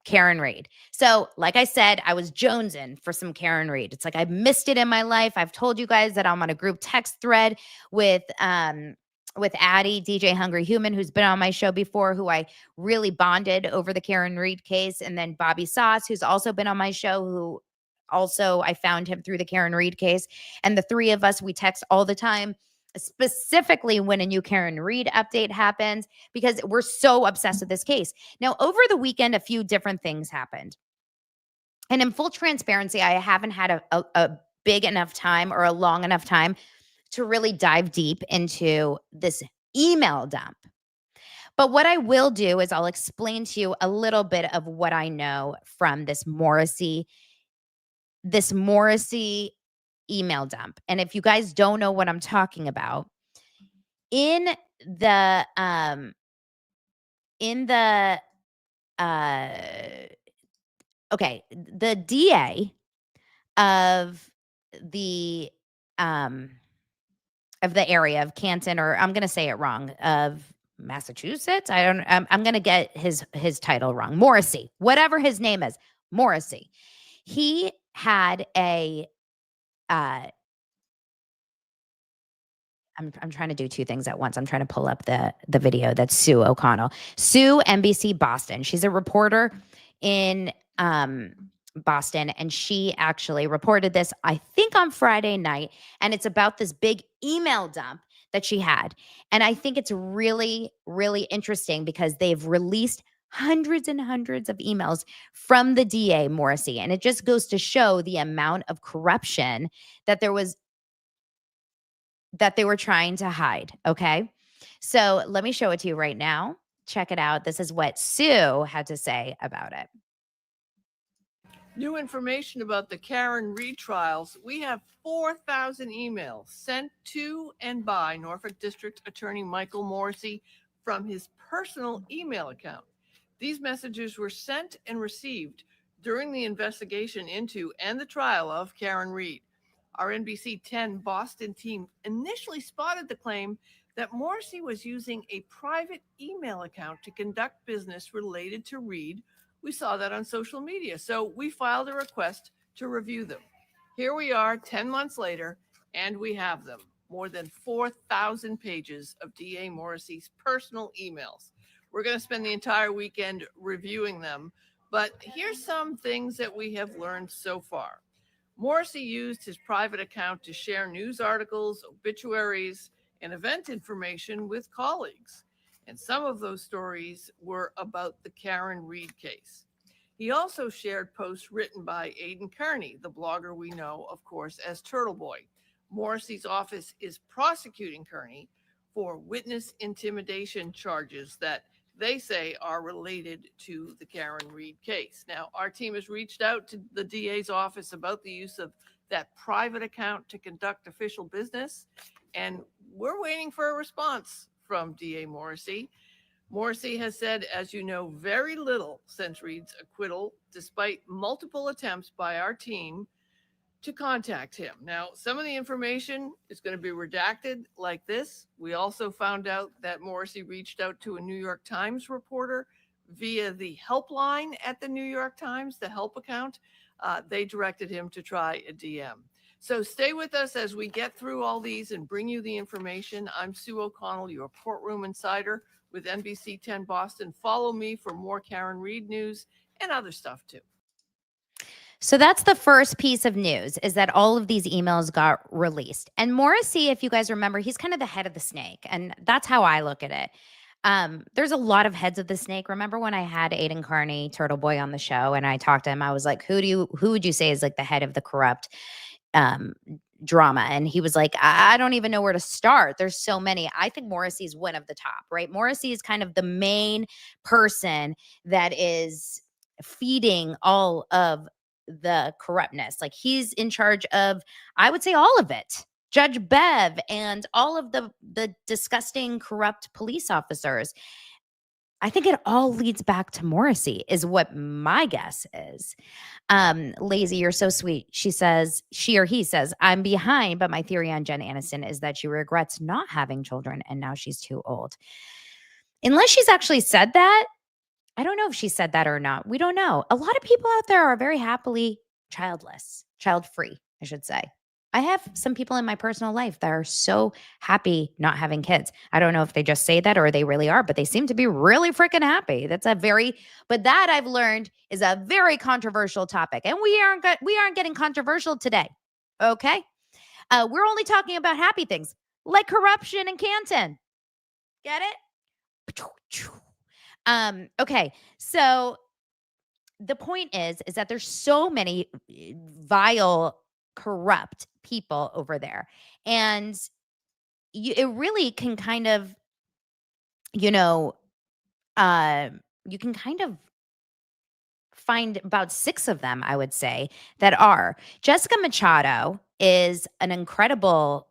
Karen Reed. So, like I said, I was jonesing for some Karen Reed. It's like I missed it in my life. I've told you guys that I'm on a group text thread with Addie, DJ Hungry Human, who's been on my show before, who I really bonded over the Karen Reed case, and then Bobby Sauce, who's also been on my show, who also I found him through the Karen Reed case. And the three of us, we text all the time, specifically when a new Karen Reed update happens, because we're so obsessed with this case. Now, over the weekend, a few different things happened. And in full transparency, I haven't had a big enough time or a long enough time to really dive deep into this email dump. But what I will do is I'll explain to you a little bit of what I know from this Morrissey email dump. And if you guys don't know what I'm talking about, in the the DA of the area of Canton, or I'm going to say it wrong, of Massachusetts. I'm going to get his title wrong. Morrissey, whatever his name is, Morrissey. He had a I'm trying to do two things at once. I'm trying to pull up the video. That's Sue O'Connell. Sue, NBC Boston. She's a reporter in Boston, and she actually reported this, I think, on Friday night, and it's about this big email dump that she had. And I think it's really, really interesting because they've released hundreds and hundreds of emails from the DA, Morrissey, and it just goes to show the amount of corruption that they were trying to hide. Okay. So let me show it to you right now. Check it out. This is what Sue had to say about it. New information about the Karen Reed trials. We have 4,000 emails sent to and by Norfolk District Attorney Michael Morrissey from his personal email account. These messages were sent and received during the investigation into and the trial of Karen Reed. Our NBC 10 Boston team initially spotted the claim that Morrissey was using a private email account to conduct business related to Reed. We saw that on social media, so we filed a request to review them. Here we are 10 months later, and we have them. More than 4,000 pages of DA Morrissey's personal emails. We're going to spend the entire weekend reviewing them, but here's some things that we have learned so far. Morrissey used his private account to share news articles, obituaries, and event information with colleagues. And some of those stories were about the Karen Reed case. He also shared posts written by Aidan Kearney, the blogger we know, of course, as Turtle Boy. Morrissey's office is prosecuting Kearney for witness intimidation charges that they say are related to the Karen Reed case. Now, our team has reached out to the DA's office about the use of that private account to conduct official business, and we're waiting for a response from DA Morrissey. Morrissey has said, as you know, very little since Reed's acquittal, despite multiple attempts by our team to contact him. Now, some of the information is going to be redacted like this. We also found out that Morrissey reached out to a New York Times reporter via the helpline at the New York Times, the help account. They directed him to try a DM. So stay with us as we get through all these and bring you the information. I'm Sue O'Connell, your courtroom insider with NBC 10 Boston. Follow me for more Karen Reed news and other stuff too. So that's the first piece of news, is that all of these emails got released. And Morrissey, if you guys remember, he's kind of the head of the snake. And that's how I look at it. There's a lot of heads of the snake. Remember when I had Aidan Kearney, Turtle Boy, on the show, and I talked to him, I was like, who would you say is like the head of the corrupt drama? And he was like, I don't even know where to start. There's so many. I think Morrissey's one of the top, right? Morrissey is kind of the main person that is feeding all of the corruptness. Like, he's in charge of, I would say, all of it. Judge Bev and all of the disgusting, corrupt police officers. I think it all leads back to Morrissey, is what my guess is. Lazy, you're so sweet. She or he says, I'm behind, but my theory on Jen Aniston is that she regrets not having children and now she's too old. Unless she's actually said that, I don't know if she said that or not. We don't know. A lot of people out there are very happily childless, child-free, I should say. I have some people in my personal life that are so happy not having kids. I don't know if they just say that or they really are, but they seem to be really freaking happy. But that I've learned is a very controversial topic. And we aren't getting controversial today. Okay? We're only talking about happy things like corruption in Canton. Get it? Okay. So the point is that there's so many vile, corrupt people over there. And it really can kind of, you know, you can kind of find about 6 of them, I would say, that are. Jessica Machado is an incredible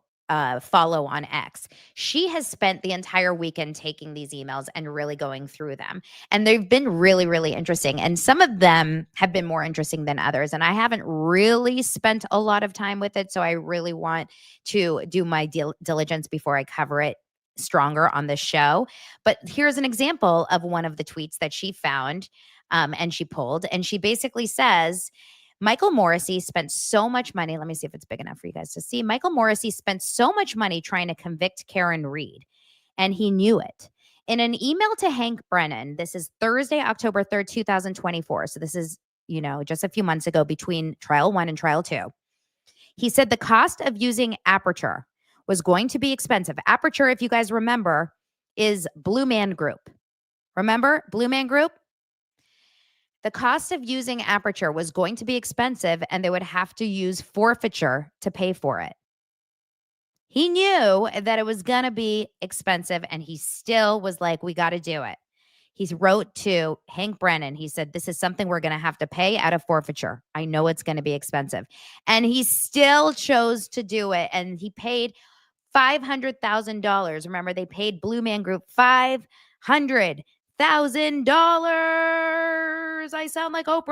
follow on X. She has spent the entire weekend taking these emails and really going through them. And they've been really, really interesting. And some of them have been more interesting than others. And I haven't really spent a lot of time with it. So I really want to do my diligence before I cover it stronger on the show. But here's an example of one of the tweets that she found and she pulled. And she basically says, Michael Morrissey spent so much money. Let me see if it's big enough for you guys to see. Michael Morrissey spent so much money trying to convict Karen Reed, and he knew it. In an email to Hank Brennan, this is Thursday, October 3rd, 2024. So this is, just a few months ago between trial 1 and trial 2. He said the cost of using Aperture was going to be expensive. Aperture, if you guys remember, is Blue Man Group. Remember Blue Man Group? The cost of using Aperture was going to be expensive, and they would have to use forfeiture to pay for it. He knew that it was going to be expensive, and he still was like, we got to do it. He wrote to Hank Brennan. He said, this is something we're going to have to pay out of forfeiture. I know it's going to be expensive. And he still chose to do it, and he paid $500,000. Remember, they paid Blue Man Group $500,000. I sound like Oprah,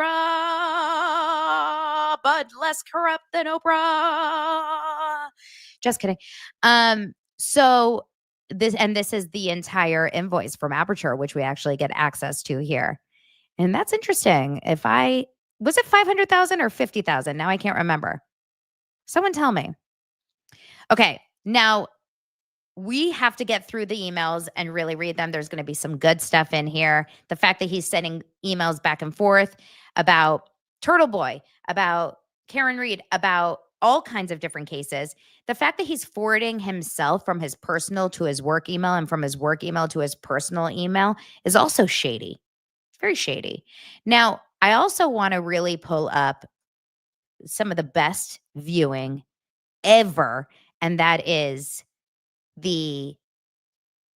but less corrupt than Oprah. Just kidding. So this is the entire invoice from Aperture, which we actually get access to here. And that's interesting. Was it 500,000 or 50,000? Now I can't remember. Someone tell me. Okay. Now we have to get through the emails and really read them. There's going to be some good stuff in here. The fact that he's sending emails back and forth about Turtle Boy, about Karen Reed, about all kinds of different cases. The fact that he's forwarding himself from his personal to his work email and from his work email to his personal email is also shady. It's very shady. Now, I also want to really pull up some of the best viewing ever, and that is the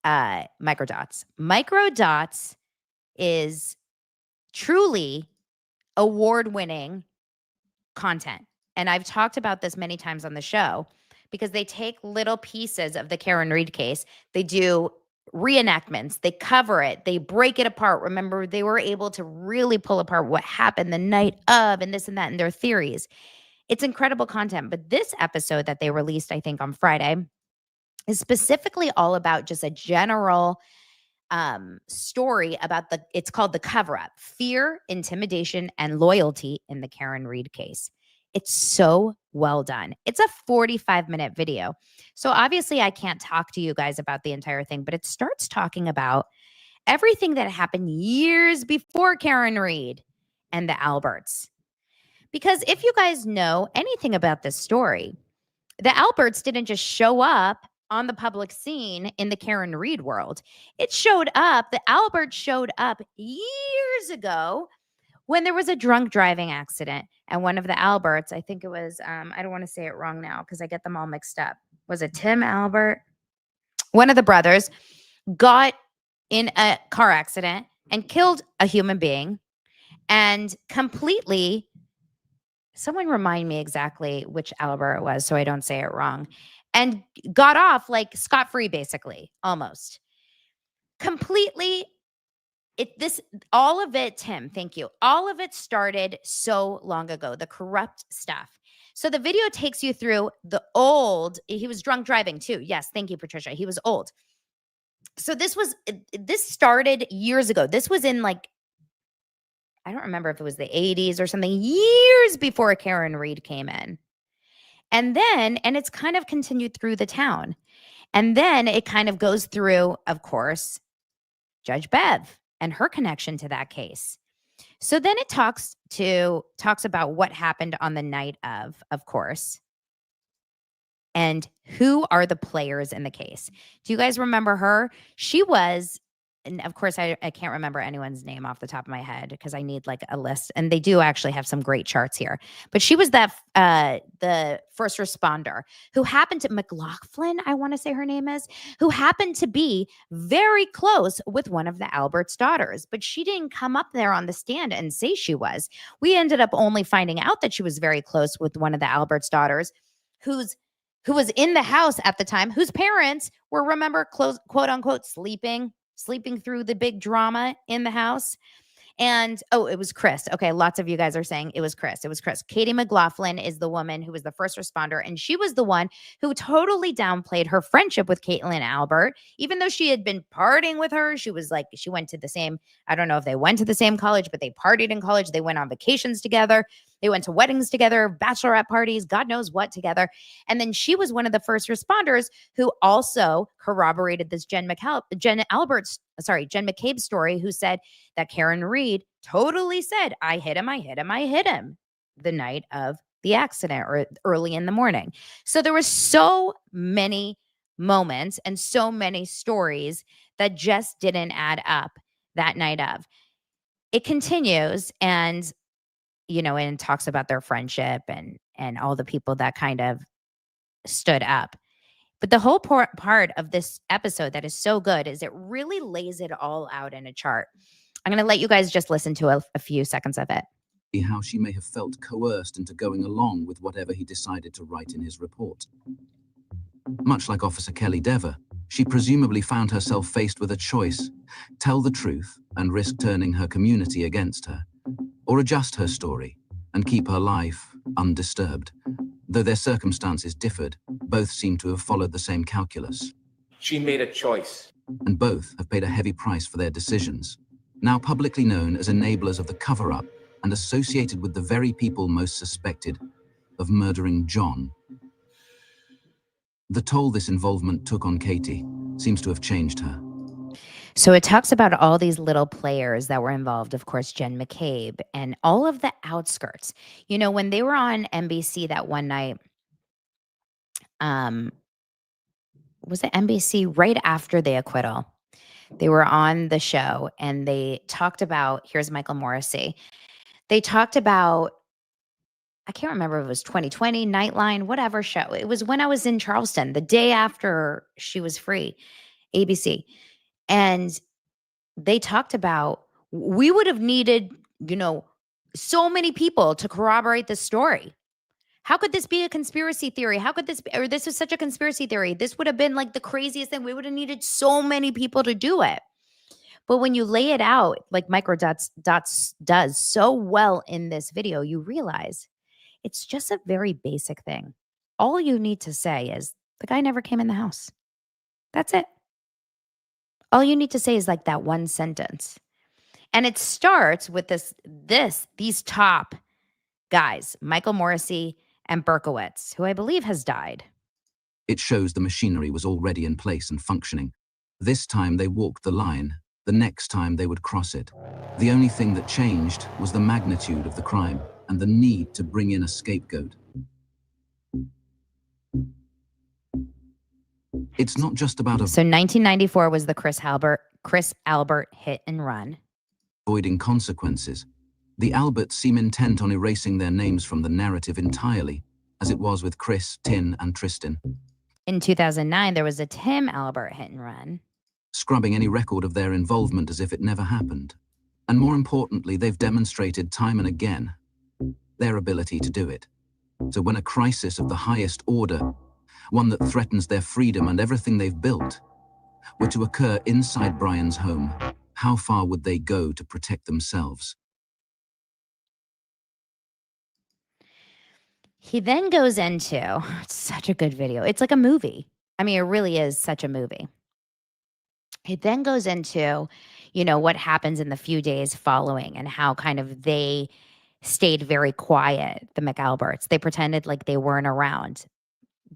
Microdots. Microdots is truly award-winning content. And I've talked about this many times on the show because they take little pieces of the Karen Reed case. They do reenactments. They cover it. They break it apart. Remember, they were able to really pull apart what happened the night of and this and that and their theories. It's incredible content. But this episode that they released, I think on Friday, is specifically all about just a general story about it's called The Cover-Up: Fear, Intimidation, and Loyalty in the Karen Reed case. It's so well done. It's a 45-minute video. So obviously I can't talk to you guys about the entire thing, but it starts talking about everything that happened years before Karen Reed and the Alberts. Because if you guys know anything about this story, the Alberts didn't just show up on the public scene in the Karen Reed world. The Alberts showed up years ago when there was a drunk driving accident. And one of the Alberts, I think it was, I don't want to say it wrong now because I get them all mixed up. Was it Tim Albert? One of the brothers got in a car accident and killed a human being and completely, someone remind me exactly which Albert it was so I don't say it wrong, and got off like scot-free, basically, almost. Completely, all of it, Tim, thank you. All of it started so long ago, the corrupt stuff. So the video takes you through he was drunk driving too. Yes, thank you, Patricia. He was old. So this started years ago. This was in like I don't remember if it was the 80s or something, years before Karen Reed came in. And it's kind of continued through the town. And then it kind of goes through, of course, Judge Bev and her connection to that case. So then it talks about what happened on the night of course, and who are the players in the case. Do you guys remember her? She was, and of course, I can't remember anyone's name off the top of my head because I need like a list. And they do actually have some great charts here. But she was that the first responder who happened to McLaughlin, I want to say her name is, who happened to be very close with one of the Albert's daughters. But she didn't come up there on the stand and say she was. We ended up only finding out that she was very close with one of the Albert's daughters, who was in the house at the time, whose parents were, remember, quote unquote, sleeping through the big drama in the house. And it was Chris. Okay, lots of you guys are saying it was Chris. It was Chris. Katie McLaughlin is the woman who was the first responder, and she was the one who totally downplayed her friendship with Caitlin Albert, even though she had been partying with her. She was like, she went to the same, I don't know if they went to the same college, but they partied in college. They went on vacations together. They went to weddings together, bachelorette parties, God knows what together. And then she was one of the first responders who also corroborated this Jen McCabe story, who said that Karen Reed totally said, I hit him the night of the accident or early in the morning. So there were so many moments and so many stories that just didn't add up that night of. It continues and talks about their friendship and all the people that kind of stood up. But the whole part of this episode that is so good is it really lays it all out in a chart. I'm going to let you guys just listen to a few seconds of it. How she may have felt coerced into going along with whatever he decided to write in his report. Much like Officer Kelly Dever, she presumably found herself faced with a choice: tell the truth and risk turning her community against her, or adjust her story and keep her life undisturbed. Though their circumstances differed, both seem to have followed the same calculus. She made a choice. And both have paid a heavy price for their decisions, now publicly known as enablers of the cover-up and associated with the very people most suspected of murdering John. The toll this involvement took on Katie seems to have changed her. So it talks about all these little players that were involved, of course, Jen McCabe and all of the outskirts. When they were on NBC that one night, was it NBC right after the acquittal? They were on the show and they talked about, here's Michael Morrissey. They talked about, I can't remember if it was 2020, Nightline, whatever show. It was when I was in Charleston, the day after she was free, ABC. And they talked about, we would have needed, so many people to corroborate this story. How could this be a conspiracy theory? How could this be, or this was such a conspiracy theory? This would have been like the craziest thing. We would have needed so many people to do it. But when you lay it out, like Microdots does so well in this video, you realize it's just a very basic thing. All you need to say is the guy never came in the house. That's it. All you need to say is like that one sentence. And it starts with these top guys, Michael Morrissey and Berkowitz, who I believe has died. It shows the machinery was already in place and functioning. This time they walked the line. The next time they would cross it. The only thing that changed was the magnitude of the crime and the need to bring in a scapegoat. It's not just about So 1994 was the Chris Albert hit and run. Avoiding consequences. The Alberts seem intent on erasing their names from the narrative entirely, as it was with Chris, Tin, and Tristan. In 2009, there was a Tim Albert hit and run. Scrubbing any record of their involvement as if it never happened. And more importantly, they've demonstrated time and again their ability to do it. So when a crisis of the highest order, one that threatens their freedom and everything they've built, were to occur inside Brian's home, how far would they go to protect themselves? He then goes into, it's such a good video. It's like a movie. I mean, it really is such a movie. It then goes into, what happens in the few days following and how kind of they stayed very quiet, the McAlberts. They pretended like they weren't around.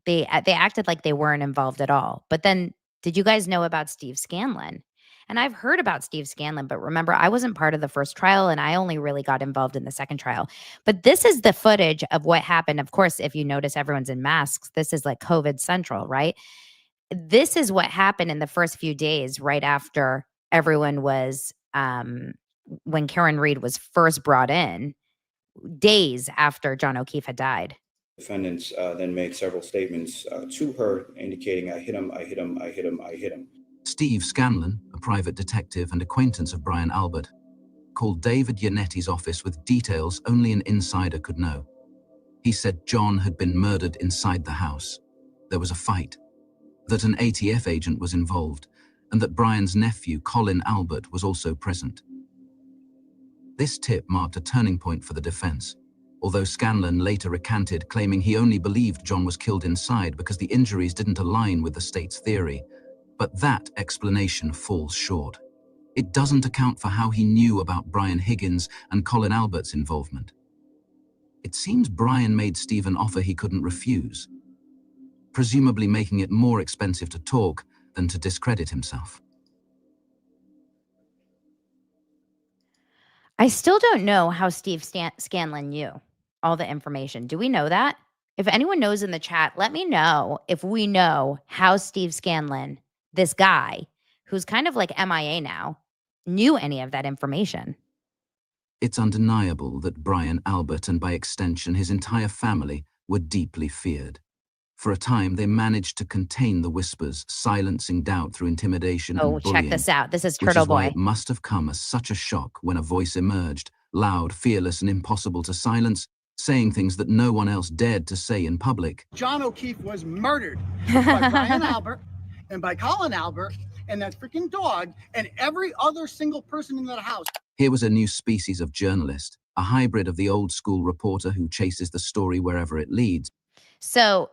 They acted like they weren't involved at all. But then, did you guys know about Steve Scanlin? And I've heard about Steve Scanlin, but remember, I wasn't part of the first trial and I only really got involved in the second trial. But this is the footage of what happened. Of course, if you notice everyone's in masks, this is like COVID central, right? This is what happened in the first few days right after everyone was, when Karen Reed was first brought in, days after John O'Keefe had died. Defendants then made several statements to her indicating, I hit him, I hit him, I hit him, I hit him. Steve Scanlin, a private detective and acquaintance of Brian Albert, called David Yanetti's office with details only an insider could know. He said John had been murdered inside the house. There was a fight, that an ATF agent was involved, and that Brian's nephew, Colin Albert, was also present. This tip marked a turning point for the defense, although Scanlin later recanted, claiming he only believed John was killed inside because the injuries didn't align with the state's theory. But that explanation falls short. It doesn't account for how he knew about Brian Higgins and Colin Albert's involvement. It seems Brian made Steve an offer he couldn't refuse, presumably making it more expensive to talk than to discredit himself. I still don't know how Steve Scanlin knew all the information. Do we know that? If anyone knows in the chat, let me know if we know how Steve Scanlin, this guy who's kind of like MIA now, knew any of that information. It's undeniable that Brian Albert and by extension his entire family were deeply feared. For a time, they managed to contain the whispers, silencing doubt through intimidation and bullying. Check this out. This is Which Turtle is why Boy. it must have come as such a shock when a voice emerged, loud, fearless, and impossible to silence, saying things that no one else dared to say in public. John O'Keefe was murdered by Brian Albert and by Colin Albert and that freaking dog and every other single person in that house. Here was a new species of journalist, a hybrid of the old school reporter who chases the story wherever it leads. So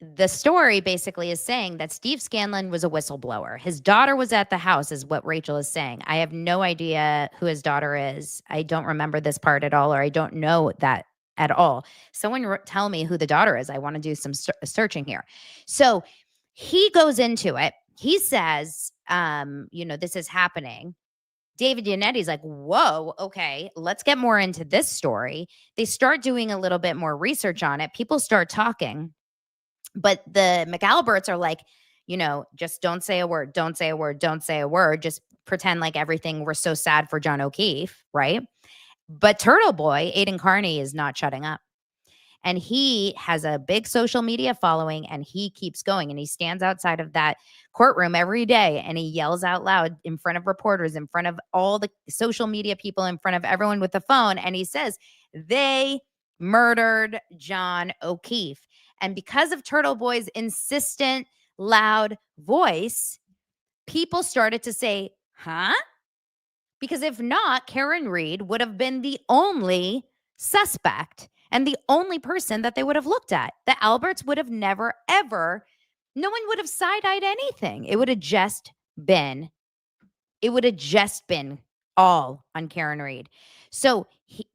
the story basically is saying that Steve Scanlin was a whistleblower. His daughter was at the house, is what Rachel is saying. I have no idea who his daughter is. I don't remember this part at all, or I don't know that at all. Someone tell me who the daughter is. I want to do some searching here. So he goes into it. He says, this is happening. David Yanetti's like, whoa, okay, let's get more into this story. They start doing a little bit more research on it. People start talking. But the McAlberts are like, just don't say a word, don't say a word, don't say a word. Just pretend like everything, we're so sad for John O'Keefe, right? But Turtle Boy, Aiden Carney, is not shutting up. And he has a big social media following and he keeps going. And he stands outside of that courtroom every day and he yells out loud in front of reporters, in front of all the social media people, in front of everyone with the phone. And he says, they murdered John O'Keefe. And because of Turtle Boy's insistent, loud voice, people started to say, huh? Because if not, Karen Reed would have been the only suspect and the only person that they would have looked at. The Alberts would have never, ever, no one would have side-eyed anything. It would have just been all on Karen Reed. So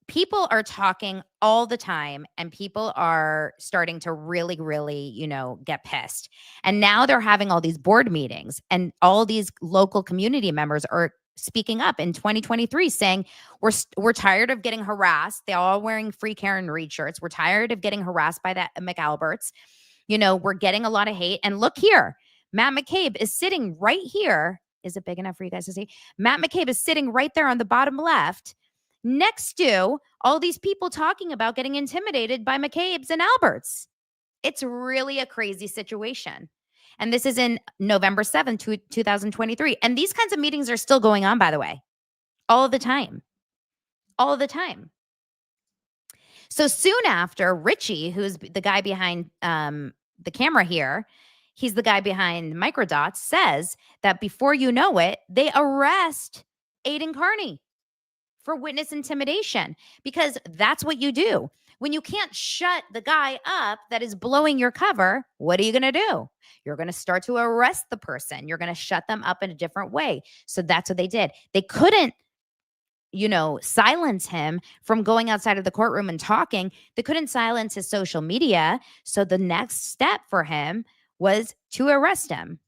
people are talking all the time and people are starting to really, really, get pissed. And now they're having all these board meetings and all these local community members are speaking up in 2023 saying, we're tired of getting harassed. They're all wearing free Karen Reed shirts. We're tired of getting harassed by that McAlberts. We're getting a lot of hate. And look here, Matt McCabe is sitting right here. Is it big enough for you guys to see? Matt McCabe is sitting right there on the bottom left next to all these people talking about getting intimidated by McCabe's and Alberts. It's really a crazy situation. And this is in November 7th, 2023. And these kinds of meetings are still going on, by the way, all the time. All the time. So soon after, Richie, who's the guy behind the camera here, he's the guy behind Microdots, says that before you know it, they arrest Aiden Carney for witness intimidation, because that's what you do. When you can't shut the guy up that is blowing your cover, what are you going to do? You're going to start to arrest the person. You're going to shut them up in a different way. So that's what they did. They couldn't, silence him from going outside of the courtroom and talking. They couldn't silence his social media. So the next step for him was to arrest him.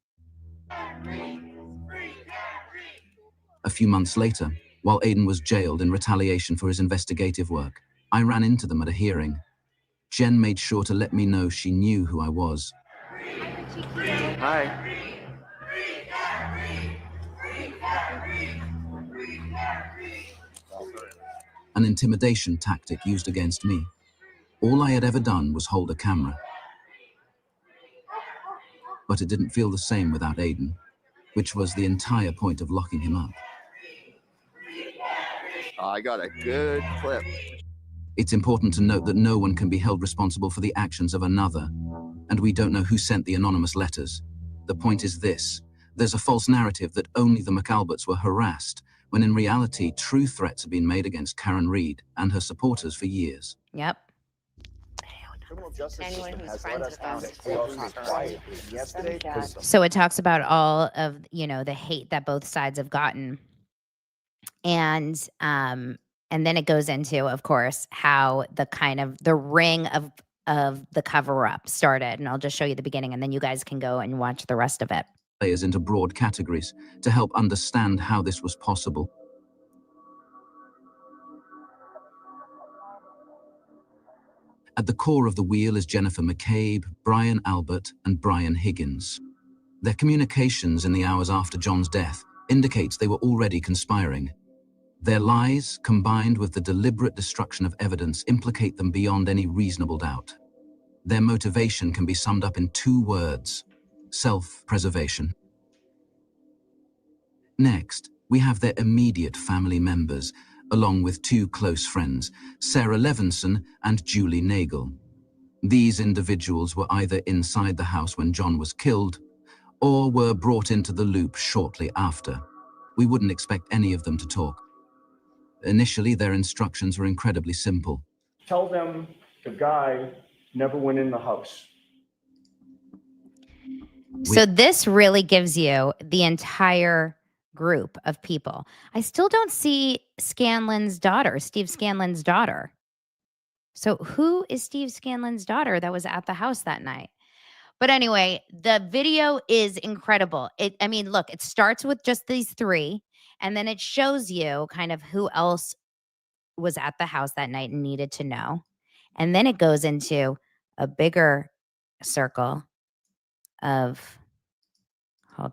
A few months later, while Aiden was jailed in retaliation for his investigative work, I ran into them at a hearing. Jen made sure to let me know she knew who I was. Hi. An intimidation tactic used against me. All I had ever done was hold a camera. But it didn't feel the same without Aiden, which was the entire point of locking him up. I got a good clip. It's important to note that no one can be held responsible for the actions of another, and we don't know who sent the anonymous letters. The point is this: there's a false narrative that only the McAlberts were harassed, when in reality, true threats have been made against Karen Reed and her supporters for years. Yep. Criminal justice Anyone system who's has friends let us with down us terribly quietly. Yesterday, So it talks about all of, the hate that both sides have gotten. And then it goes into, of course, how the ring of the cover up started. And I'll just show you the beginning, and then you guys can go and watch the rest of it. Layers into broad categories to help understand how this was possible. At the core of the wheel is Jennifer McCabe, Brian Albert, and Brian Higgins. Their communications in the hours after John's death indicates they were already conspiring. Their lies, combined with the deliberate destruction of evidence, implicate them beyond any reasonable doubt. Their motivation can be summed up in 2 words: self-preservation. Next, we have their immediate family members, along with 2 close friends, Sarah Levinson and Julie Nagel. These individuals were either inside the house when John was killed, or were brought into the loop shortly after. We wouldn't expect any of them to talk. Initially, their instructions were incredibly simple. Tell them the guy never went in the house. So this really gives you the entire group of people. I still don't see Scanlin's daughter, Steve Scanlin's daughter. So who is Steve Scanlin's daughter that was at the house that night? But anyway, the video is incredible. Look, it starts with just these 3, and then it shows you kind of who else was at the house that night and needed to know. And then it goes into a bigger circle of, of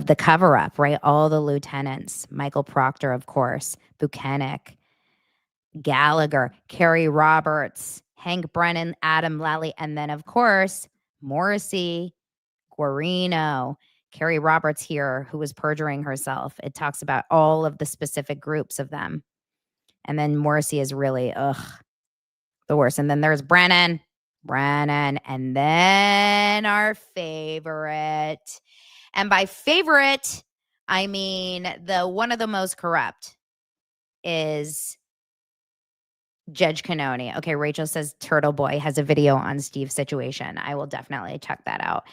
the cover up, right? All the lieutenants, Michael Proctor, of course, Buchanan, Gallagher, Kerry Roberts, Hank Brennan, Adam Lally, and then, of course, Morrissey, Guarino, Kerry Roberts here, who was perjuring herself. It talks about all of the specific groups of them. And then Morrissey is really, the worst. And then there's Brennan, and then our favorite. And by favorite, I mean one of the most corrupt is Judge Cannoni. Okay, Rachel says Turtle Boy has a video on Steve's situation. I will definitely check that out.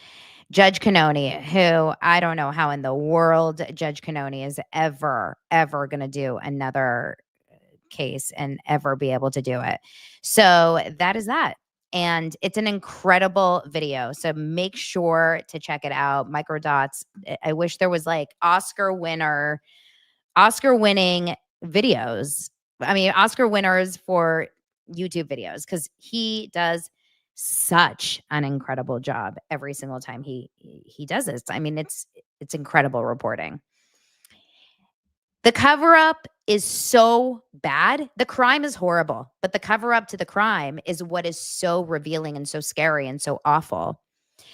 Judge Cannoni, who I don't know how in the world Judge Cannoni is ever going to do another case and ever be able to do it. So that is that. And it's an incredible video. So make sure to check it out. Microdots. I wish there was like Oscar winning videos. Oscar winners for YouTube videos, because he does such an incredible job every single time he does this. It's incredible reporting. The cover up is so bad. The crime is horrible, but the cover up to the crime is what is so revealing and so scary and so awful.